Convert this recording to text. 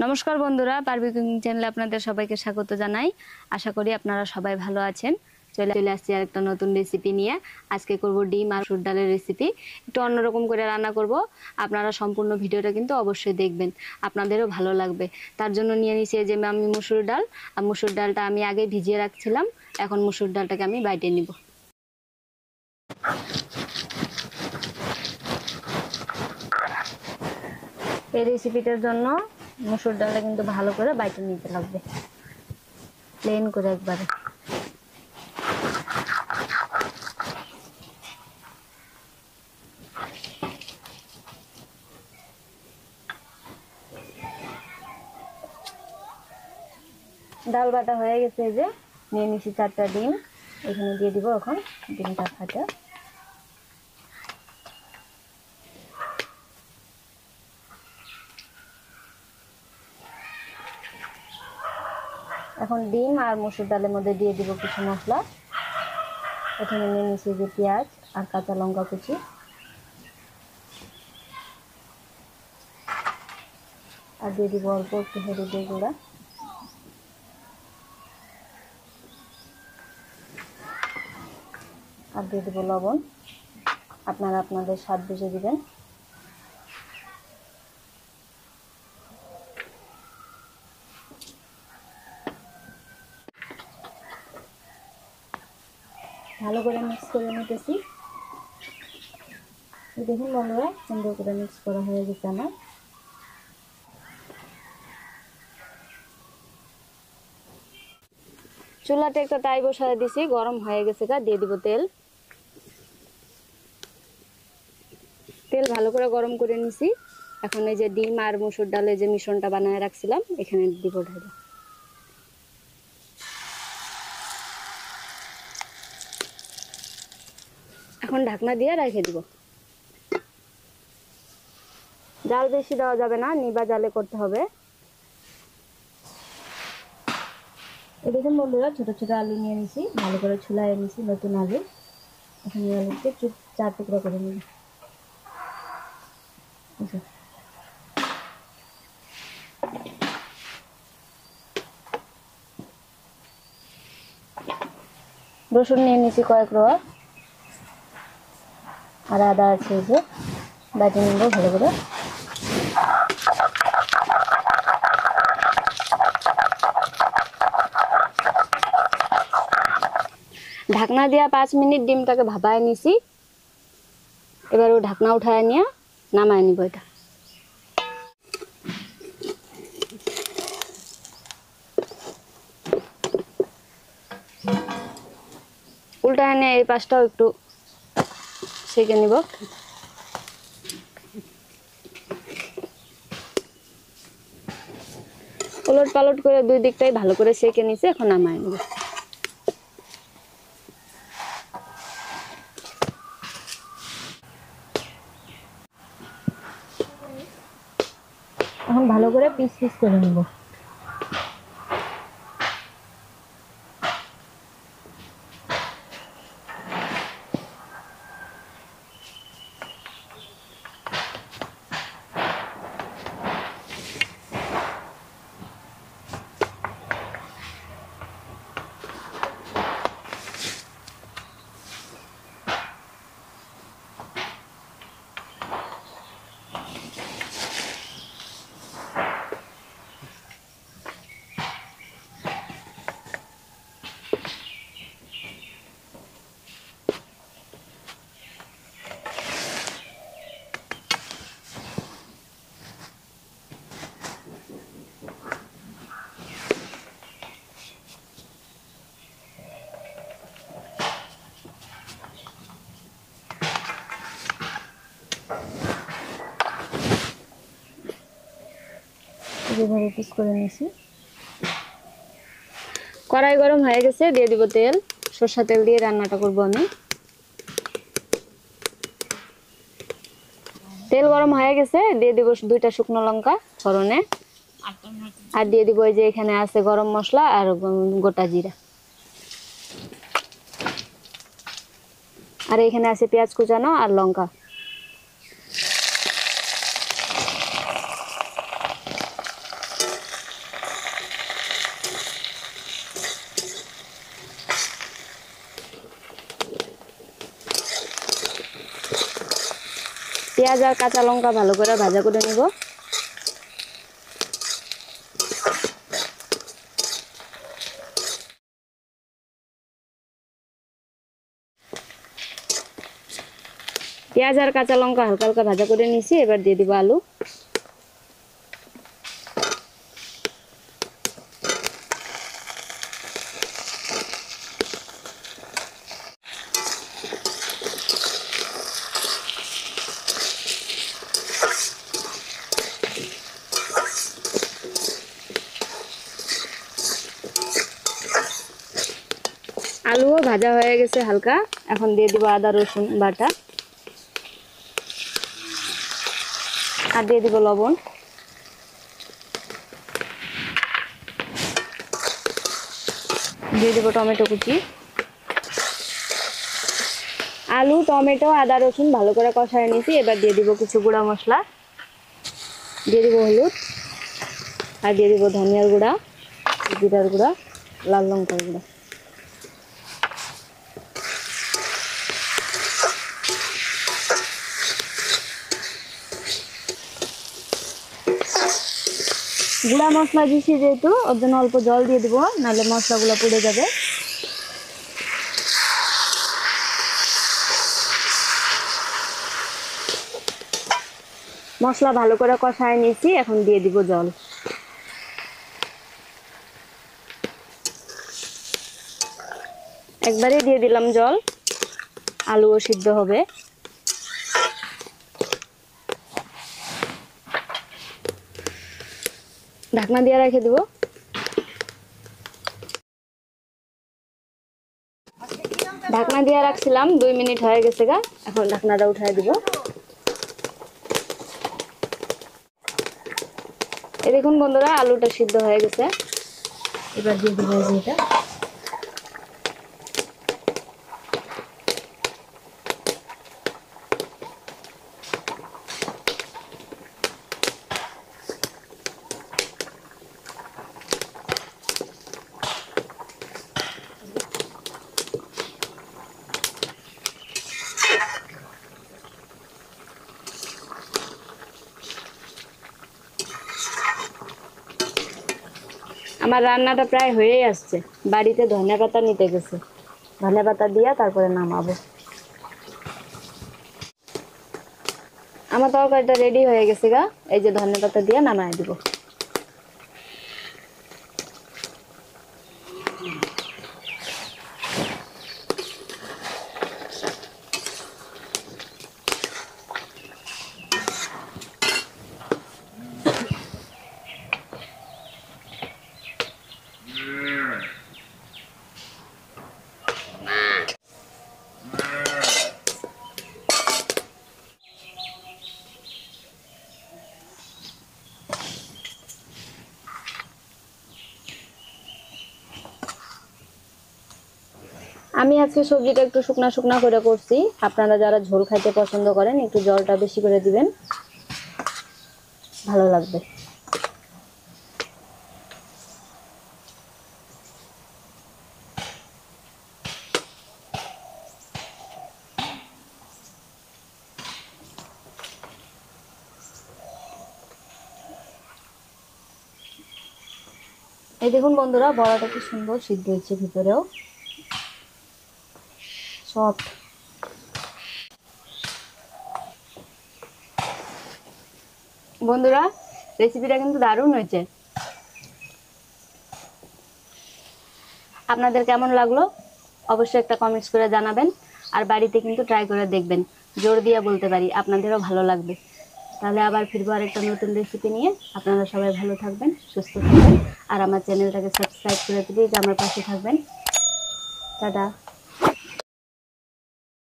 নমস্কার বন্ধুরা, পারবি কুকিং চ্যানেলে আপনাদের সবাইকে স্বাগত জানাই। আশা করি আপনারা সবাই ভালো আছেন। চলে আসছি আর একটা নতুন রেসিপি নিয়ে। আজকে করব ডিম আর মসুর ডালের রেসিপি। একটু অন্যরকম করে রান্না করব। আপনারা সম্পূর্ণ ভিডিওটা কিন্তু অবশ্যই দেখবেন, আপনাদেরও ভালো লাগবে। তার জন্য নিয়ে নিয়েছি যে আমি মসুর ডাল। আর মসুর ডালটা আমি আগে ভিজিয়ে রাখছিলাম, এখন মসুর ডালটাকে আমি বাইটে নিব। এই রেসিপিটার জন্য মসুর ডালটা কিন্তু ভালো করে বাইটে নিতে লাগবে, প্লেন করে একবারে। ডাল বাটা হয়ে গেছে, যে নিয়ে নিচ্ছি 4টা ডিম, এখানে দিয়ে দিব এখন ডিমটা ফাটা। এখন ডিম আর মসুর ডালের মধ্যে দিয়ে দিব কিছু মশলা। এখানে নিয়ে নিচ্ছি যে পেঁয়াজ আর কাঁচা লঙ্কা কুচি, আর দিয়ে দিব অল্প একটু হলুদের গুঁড়া, আর দিয়ে দিব লবণ। আপনারা আপনাদের স্বাদ বুঝে দিবেন। ভালো করে মিক্স করে নিতেছি। দেখুন বন্ধুরা, সুন্দর করে মিক্স করা হয়ে গেছে আমার। চুলাতে একটা তাই বসায় দিছি, গরম হয়ে গেছে, দিয়ে দিব তেল। তেল ভালো করে গরম করে নিছি। এখন এই যে ডিম আর মসুর ডালের যে মিশ্রণটা বানায় রাখছিলাম এখানে দিব ঢেলে। এখন ঢাকনা দিয়ে রেখে দিব। জাল বেশি দেওয়া যাবে না, নিবা জালে করতে হবে। এই দেখুন বন্ধুরা, ছোট ছোট আলু নিয়ে নিছি, ভালো করে ছুলাইয়ে নিছি, নতুন আলু। এখানে আলুকে 4 টুকরো করে নিব। রসুন নিয়ে নিছি কয়েক রোয়া, আর আদা আছে যে বাটি নিব ভালো করে। ঢাকনা দিয়া 5 মিনিট ডিমটাকে ভাপায় নিছি। এবার ও ঢাকনা উঠায় নিয়ে নামায় নিব। এটা উল্টায় নিয়ে এই পাশটাও একটু সেঁকে নিব। উলট পালট করে 2 দিকটাই ভালো করে সেঁকে নিছি, এখন নামায় নিব। এখন ভালো করে পিস পিস করে নিব। যেভাবে পিস করে নিয়েছি। কড়াই গরম হয়ে গেছে, দিয়ে দিব তেল। সরষের তেল দিয়ে রান্নাটা করব আমি। তেল গরম হয়ে গেছে, দিয়ে দিব 2টা শুকনো লঙ্কা ফোড়নে, আর দিয়ে দিব এই যে এখানে আছে গরম মশলা আর গোটা জিরা, আর এখানে আছে পেঁয়াজ কুচানো আর লঙ্কা। পেঁয়াজ আর কাঁচা লঙ্কা ভালো করে ভাজা করে নেব। পেঁয়াজ আর কাঁচা লঙ্কা হালকা হালকা ভাজা করে নিয়েছি, এবার দিয়ে দিব আলু। আলুও ভাজা হয়ে গেছে হালকা, এখন দিয়ে দিব আদা রসুন বাটা আর দিয়ে দিব লবণ। দিয়ে দিব টমেটো কুচি। আলু টমেটো আদা রসুন ভালো করে কষায় নিয়েছি, এবার দিয়ে দিব কিছু গুঁড়া মশলা, দিয়ে দিব হলুদ আর দিয়ে দিব ধনিয়ার গুঁড়া, জিরার গুঁড়া, লাল লঙ্কার গুঁড়া। গুঁড়া মশলা দিচ্ছি যেহেতু ওর জন্য অল্প জল দিয়ে দিব, নাহলে মশলাগুলো পুড়ে যাবে। মশলা ভালো করে কষায় নিয়েছি, এখন দিয়ে দিব জল। একবারে দিয়ে দিলাম জল, আলুও সিদ্ধ হবে। ঢাকনা দিয়ে রেখে দেব। ঢাকনা দিয়ে রাখছিলাম 2 মিনিট হয়ে গেছে গা, এখন ঢাকনাটা উঠায় দিব। এই দেখুন বন্ধুরা, আলুটা সিদ্ধ হয়ে গেছে, এবার দিয়ে দিব এটা। আমার রান্নাটা প্রায় হয়েই আসছে, বাড়িতে ধনেপাতা নিতে গেছে, ধনেপাতা দিয়ে তারপরে নামাবো। আমার তরকারিটা রেডি হয়ে গেছে গা, এই যে ধনেপাতা দিয়ে নামায় দিব। আমি আজকে সবজিটা একটু শুকনা শুকনা করে করছি, আপনারা যারা ঝোল খাইতে পছন্দ করেন একটু জলটা বেশি করে দিবেন, ভালো লাগবে। এই দেখুন বন্ধুরা, বড়াটা কি সুন্দর সিদ্ধ হয়েছে, ভিতরেও সফট। বন্ধুরা রেসিপিটা কিন্তু দারুণ হয়েছে, আপনাদের কেমন লাগলো অবশ্যই একটা কমেন্টস করে জানাবেন, আর বাড়িতে কিন্তু ট্রাই করে দেখবেন, জোর দিয়ে বলতে পারি আপনাদেরও ভালো লাগবে। তাহলে আবার ফিরবো আরেকটা নতুন রেসিপি নিয়ে। আপনারা সবাই ভালো থাকবেন, সুস্থ থাকবেন, আর আমার চ্যানেলটাকে সাবস্ক্রাইব করে প্লিজ আমার পাশে থাকবেন। টাটা।